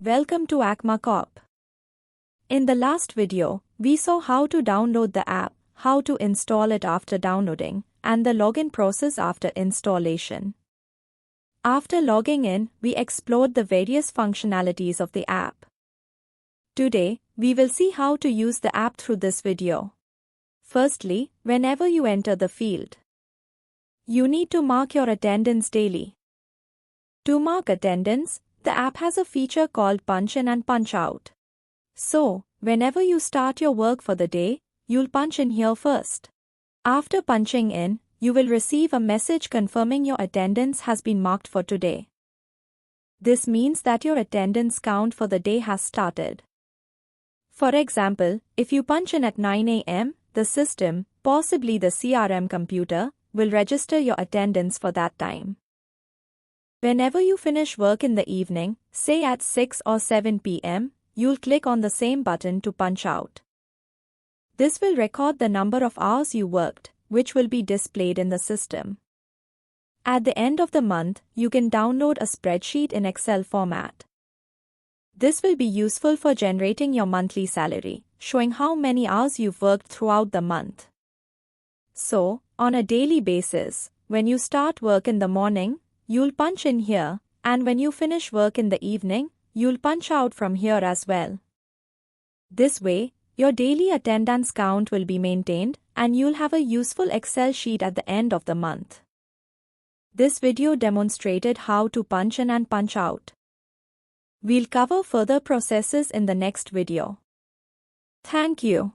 Welcome to AcmaTel. In the last video, we saw how to download the app, how to install it after downloading, and the login process after installation. After logging in, we explored the various functionalities of the app. Today, we will see how to use the app through this video. Firstly, whenever you enter the field, you need to mark your attendance daily. To mark attendance, the app has a feature called Punch In and Punch Out. So, whenever you start your work for the day, you'll punch in here first. After punching in, you will receive a message confirming your attendance has been marked for today. This means that your attendance count for the day has started. For example, if you punch in at 9 a.m., the system, possibly the CRM computer, will register your attendance for that time. Whenever you finish work in the evening, say at 6 or 7 p.m., you'll click on the same button to punch out. This will record the number of hours you worked, which will be displayed in the system. At the end of the month, you can download a spreadsheet in Excel format. This will be useful for generating your monthly salary, showing how many hours you've worked throughout the month. So, on a daily basis, when you start work in the morning, you'll punch in here, and when you finish work in the evening, you'll punch out from here as well. This way, your daily attendance count will be maintained, and you'll have a useful Excel sheet at the end of the month. This video demonstrated how to punch in and punch out. We'll cover further processes in the next video. Thank you.